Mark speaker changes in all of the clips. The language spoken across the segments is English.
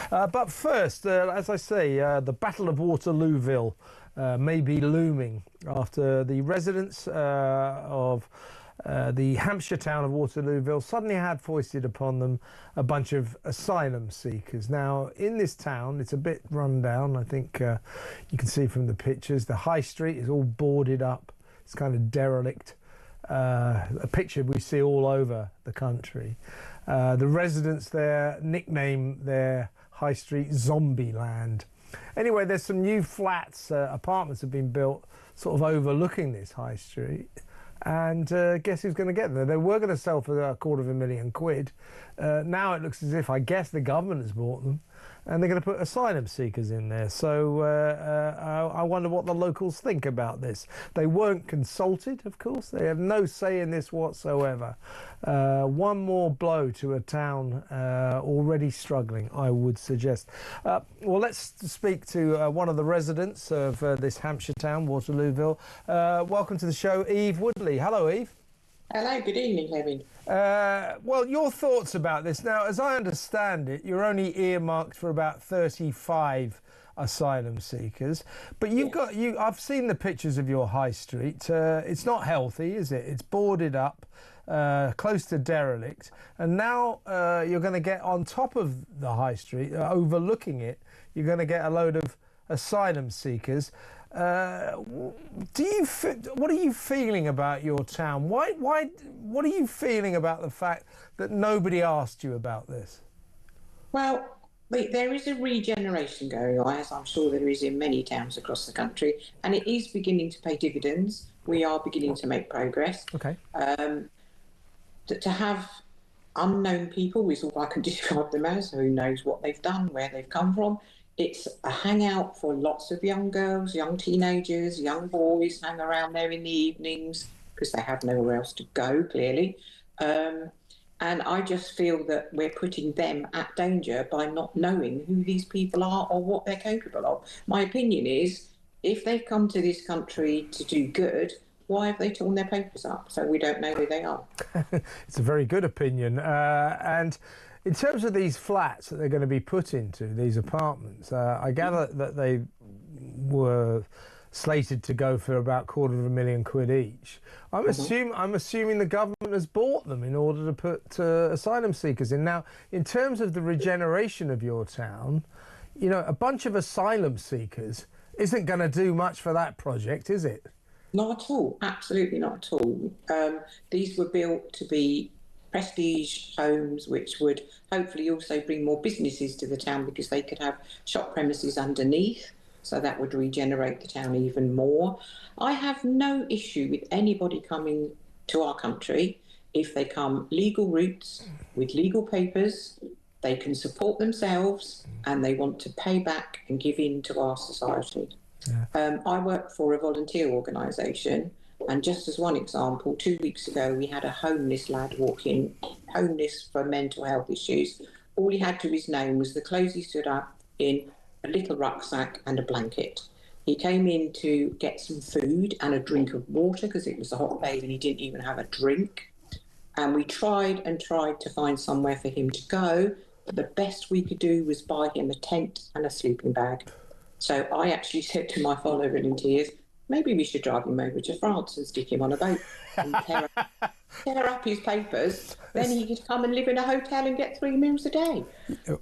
Speaker 1: But first, as I say, the Battle of Waterlooville may be looming after the residents of the Hampshire town of Waterlooville suddenly had foisted upon them a bunch of asylum seekers. Now, in this town, it's a bit run down. I think you can see from the pictures, the high street is all boarded up. It's kind of derelict. A picture we see all over the country. The residents there nickname their high street Zombie Land. Anyway, there's some new flats, apartments have been built sort of overlooking this high street. And guess who's going to get them? They were going to sell for £250,000. Now it looks as if, I guess, the government has bought them, and they're going to put asylum seekers in there. So I wonder what the locals think about this. They weren't consulted, of course. They have no say in this whatsoever. One more blow to a town already struggling, I would suggest. Well, let's speak to one of the residents of this Hampshire town, Waterlooville. Welcome to the show, Eve Woodley. Hello, Eve.
Speaker 2: Hello, good evening, Kevin.
Speaker 1: Well, your thoughts about this. Now, as I understand it, you're only earmarked for about 35 asylum seekers, but I've seen the pictures of your high street. It's not healthy, is it? It's boarded up, close to derelict, and now you're going to get on top of the high street, overlooking it, you're going to get a load of asylum seekers. What are you feeling about your town? What are you feeling about the fact that nobody asked you about this?
Speaker 2: Well, there is a regeneration going on, as I'm sure there is in many towns across the country, and it is beginning to pay dividends. We are beginning to make progress.
Speaker 1: Okay.
Speaker 2: To have unknown people is all I can describe them as. Who knows what they've done, where they've come from. It's a hangout for lots of young girls, young teenagers, young boys hang around there in the evenings because they have nowhere else to go, clearly. And I just feel that we're putting them at danger by not knowing who these people are or what they're capable of. My opinion is, if they've come to this country to do good, why have they torn their papers up so we don't know who they are?
Speaker 1: It's a very good opinion. And in terms of these flats that they're going to be put into, these apartments, I gather that they were slated to go for about £250,000 each. I'm assuming the government has bought them in order to put asylum seekers in. Now, in terms of the regeneration of your town, you know, a bunch of asylum seekers isn't going to do much for that project, is it?
Speaker 2: Not at all. Absolutely not at all. These were built to be prestige homes, which would hopefully also bring more businesses to the town because they could have shop premises underneath, so that would regenerate the town even more. I have no issue with anybody coming to our country if they come legal routes with legal papers, they can support themselves and they want to pay back and give in to our society. Yeah. I work for a volunteer organisation. And just as one example, 2 weeks ago, we had a homeless lad walk in, homeless for mental health issues. All he had to his name was the clothes he stood up in, a little rucksack and a blanket. He came in to get some food and a drink of water because it was a hot day and he didn't even have a drink. And we tried and tried to find somewhere for him to go, but the best we could do was buy him a tent and a sleeping bag. So I actually said to my fellow volunteers, maybe we should drive him over to France and stick him on a boat and tear up his papers. Then he could come and live in a hotel and get 3 meals a day.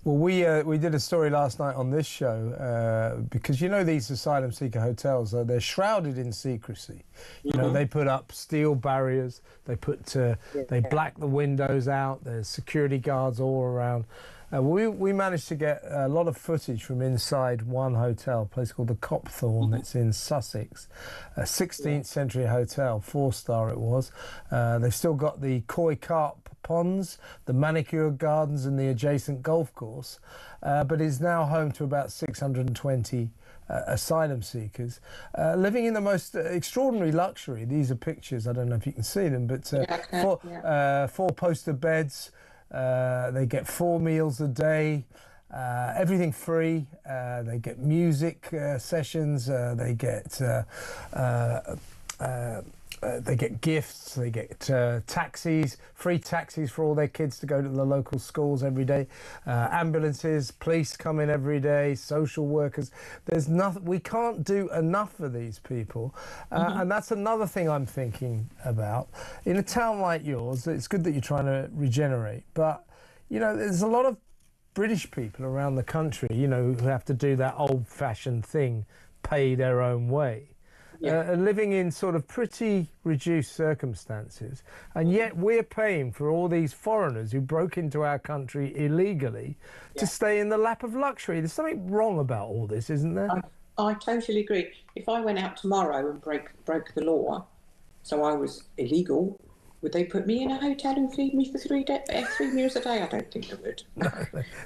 Speaker 1: Well, we did a story last night on this show because, you know, these asylum seeker hotels, they're shrouded in secrecy. You know, they put up steel barriers, they black the windows out, there's security guards all around. We managed to get a lot of footage from inside one hotel, a place called the Copthorne, that's in Sussex, a 16th century hotel, 4-star it was. They've still got the koi carp ponds, the manicured gardens and the adjacent golf course, but is now home to about 620 asylum seekers, living in the most extraordinary luxury. These are pictures, I don't know if you can see them, but 4 poster beds, they get 4 meals a day, everything free. They get music sessions, they get they get gifts, they get taxis, free taxis for all their kids to go to the local schools every day, ambulances, police come in every day, social workers. There's nothing, we can't do enough for these people. And that's another thing I'm thinking about. In a town like yours, it's good that you're trying to regenerate, but you know, there's a lot of British people around the country, you know, who have to do that old-fashioned thing, pay their own way. Living in sort of pretty reduced circumstances, and yet we're paying for all these foreigners who broke into our country illegally to stay in the lap of luxury. There's something wrong about all this, isn't there?
Speaker 2: I totally agree. If I went out tomorrow and broke the law, so I was illegal, would they put me in a hotel and feed me for 3 meals a day? I don't think they would.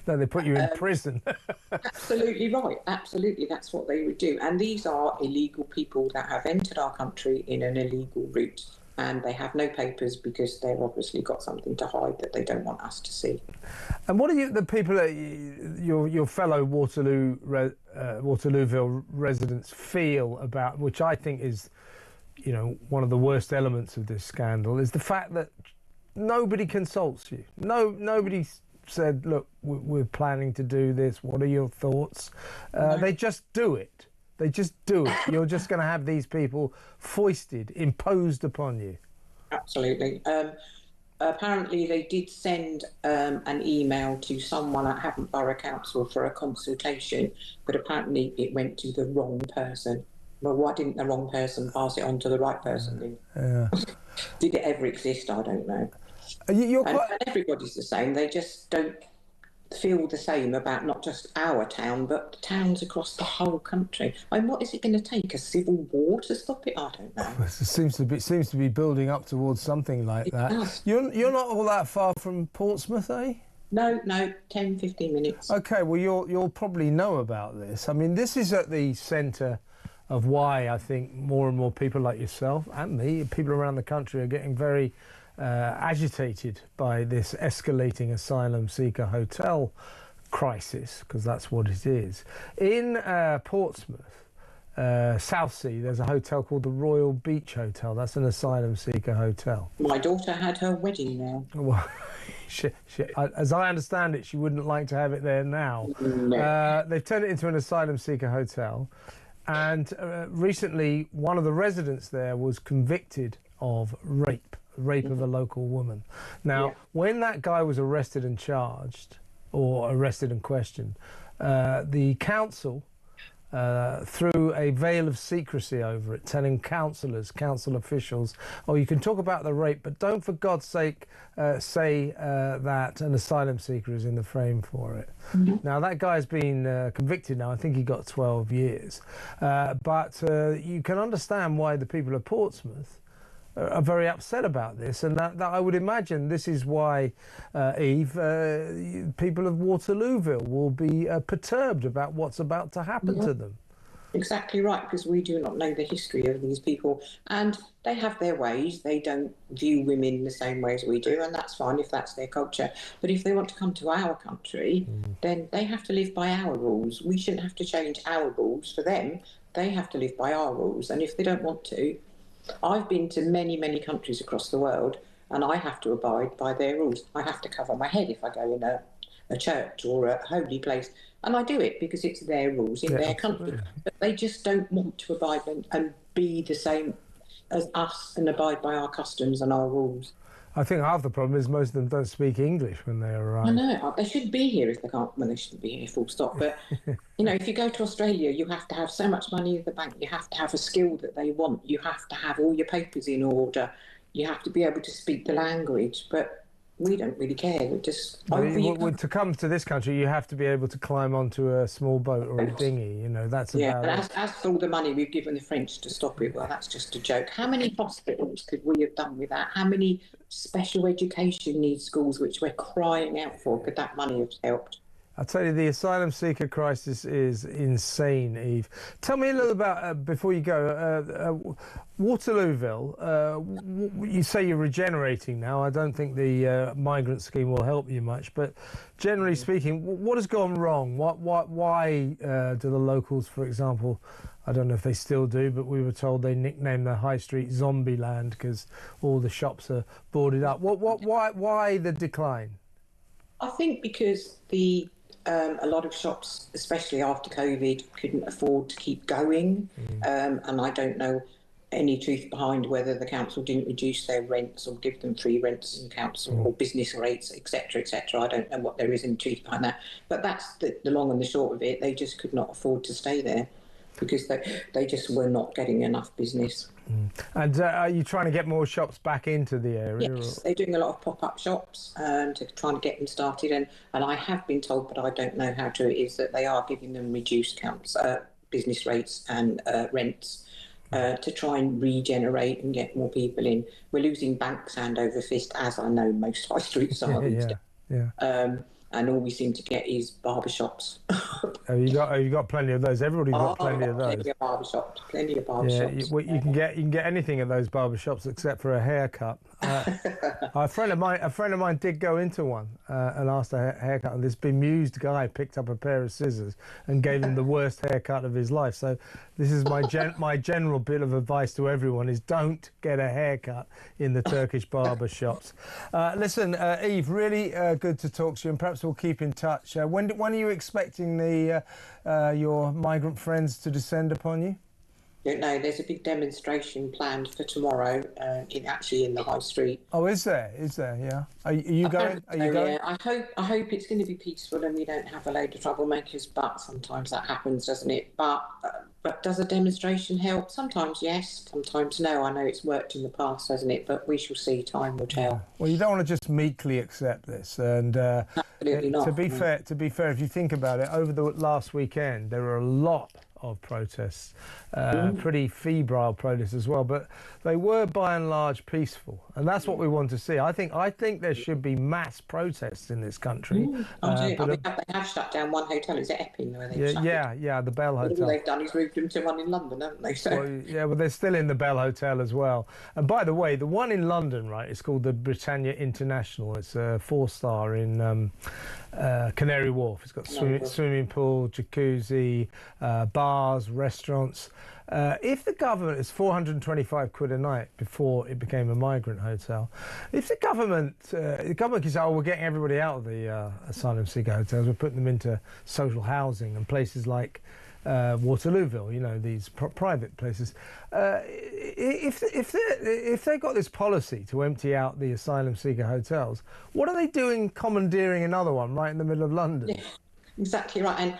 Speaker 1: No, they put you in prison.
Speaker 2: Absolutely right. Absolutely, that's what they would do. And these are illegal people that have entered our country in an illegal route, and they have no papers because they've obviously got something to hide that they don't want us to see.
Speaker 1: And what do the people, your fellow Waterlooville residents feel about, which I think is, you know, one of the worst elements of this scandal, is the fact that nobody consults you. Nobody said, look, we're planning to do this. What are your thoughts? They just do it. They just do it. You're just going to have these people foisted, imposed upon you.
Speaker 2: Absolutely. Apparently, they did send an email to someone at Hampshire Borough Council for a consultation, but apparently it went to the wrong person. Well, why didn't the wrong person pass it on to the right person? Did it ever exist? I don't know. And everybody's the same. They just don't feel the same about not just our town, but towns across the whole country. I mean, what is it going to take? A civil war to stop it? I don't know.
Speaker 1: It seems to be building up towards something like that. You're not all that far from Portsmouth, eh?
Speaker 2: No, 10, 15 minutes.
Speaker 1: Okay, well, you'll probably know about this. I mean, this is at the centre of why I think more and more people like yourself and me, people around the country, are getting very agitated by this escalating asylum seeker hotel crisis, because that's what it is. In Portsmouth, Southsea, there's a hotel called the Royal Beach Hotel. That's an asylum seeker hotel.
Speaker 2: My daughter had her wedding there.
Speaker 1: Well, as I understand it, she wouldn't like to have it there now. No. They've turned it into an asylum seeker hotel. And recently, one of the residents there was convicted of rape of a local woman. Now, when that guy was arrested and charged, or arrested and questioned, the council threw a veil of secrecy over it, telling council officials, oh, you can talk about the rape, but don't for God's sake say that an asylum seeker is in the frame for it. Now, that guy's been convicted now. I think he got 12 years. But you can understand why the people of Portsmouth are very upset about this, and that I would imagine this is why, Eve, people of Waterlooville will be perturbed about what's about to happen to them.
Speaker 2: Exactly right, because we do not know the history of these people, and they have their ways. They don't view women the same way as we do, and that's fine if that's their culture. But if they want to come to our country, then they have to live by our rules. We shouldn't have to change our rules for them. They have to live by our rules, and if they don't want to, I've been to many, many countries across the world, and I have to abide by their rules. I have to cover my head if I go in a church or a holy place, and I do it because it's their rules in their country. But they just don't want to abide and be the same as us and abide by our customs and our rules.
Speaker 1: I think half the problem is most of them don't speak English when they arrive.
Speaker 2: I know. They should be here if they can't. Well, they shouldn't be here, full stop. But, you know, if you go to Australia, you have to have so much money in the bank. You have to have a skill that they want. You have to have all your papers in order. You have to be able to speak the language. But we don't really care. We just...
Speaker 1: to come to this country, you have to be able to climb onto a small boat or a dinghy. You know, that's about it.
Speaker 2: As for all the money we've given the French to stop it, well, that's just a joke. How many hospitals could we have done with that? How many special education needs schools, which we're crying out for, could that money have helped?
Speaker 1: I tell you, the asylum seeker crisis is insane, Eve. Tell me a little about, before you go, Waterlooville. You say you're regenerating now. I don't think the migrant scheme will help you much, but generally speaking, what has gone wrong? Why do the locals, for example, I don't know if they still do, but we were told they nicknamed the high street Zombie Land because all the shops are boarded up. Why the decline?
Speaker 2: I think because a lot of shops, especially after COVID, couldn't afford to keep going. And I don't know any truth behind whether the council didn't reduce their rents or give them free rents in council or business rates, etc., etc. I don't know what there is in truth behind that. But that's the long and the short of it. They just could not afford to stay there because they just were not getting enough business.
Speaker 1: And are you trying to get more shops back into the area?
Speaker 2: Yes, they're doing a lot of pop-up shops to try and get them started. And I have been told, but I don't know how true it is, that they are giving them reduced business rates and rents to try and regenerate and get more people in. We're losing banks hand over fist, as I know most high streets are these days. And all we seem to get is barbershops.
Speaker 1: Have you got plenty of those? Everybody's got plenty of those.
Speaker 2: Plenty of barbershops.
Speaker 1: Yeah, you can get anything at those barbershops except for a haircut. A friend of mine did go into one and asked a haircut, and this bemused guy picked up a pair of scissors and gave him the worst haircut of his life. So this is my general bit of advice to everyone: is don't get a haircut in the Turkish barber shops. Listen, Eve, really good to talk to you, and perhaps we'll keep in touch. When are you expecting your migrant friends to descend upon you?
Speaker 2: Don't know. There's a big demonstration planned for tomorrow, in the high street.
Speaker 1: Oh, is there? Yeah. Are you going? Are you going?
Speaker 2: Yeah. I hope it's going to be peaceful and we don't have a load of troublemakers. But sometimes that happens, doesn't it? But does a demonstration help? Sometimes yes, sometimes no. I know it's worked in the past, hasn't it? But we shall see. Time will tell.
Speaker 1: Yeah. Well, you don't want to just meekly accept this. And
Speaker 2: absolutely not.
Speaker 1: To be fair, if you think about it, over the last weekend there were a lot of protests, pretty febrile protests as well, but they were by and large peaceful, and that's what we want to see. I think there should be mass protests in this country.
Speaker 2: They have shut down one hotel. Is it Epping where they
Speaker 1: the Bell Hotel.
Speaker 2: All they've done is moved them to one in London, haven't they? So.
Speaker 1: Well, they're still in the Bell Hotel as well. And by the way, the one in London, right, it's called the Britannia International. It's a 4-star in Canary Wharf. It's got swimming pool, jacuzzi, bars, restaurants. If the government is £425 a night before it became a migrant hotel, if the government can say, oh, we're getting everybody out of the asylum seeker hotels, we're putting them into social housing and places like Waterlooville, these private places. If they got this policy to empty out the asylum seeker hotels, what are they doing commandeering another one right in the middle of London?
Speaker 2: Yeah, exactly right. And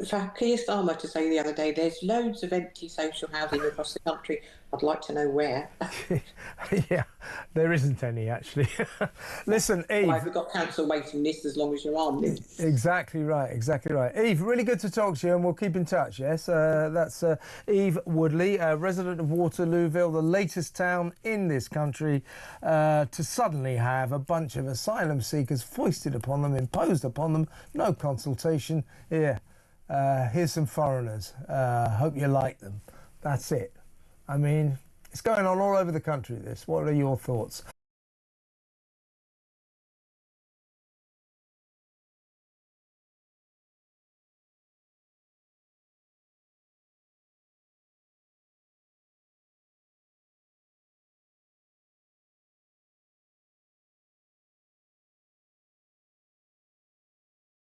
Speaker 2: for Keir Starmer to say the other day, there's loads of empty social housing across the country. I'd like to know where.
Speaker 1: Yeah, there isn't any, actually. Listen, Eve...
Speaker 2: Well, we've got council waiting lists as long as you're on this.
Speaker 1: Exactly right. Eve, really good to talk to you, and we'll keep in touch, yes? That's Eve Woodley, resident of Waterlooville, the latest town in this country to suddenly have a bunch of asylum seekers foisted upon them, imposed upon them, no consultation. Here. Here's some foreigners. Hope you like them. That's it. I mean, it's going on all over the country, this. What are your thoughts?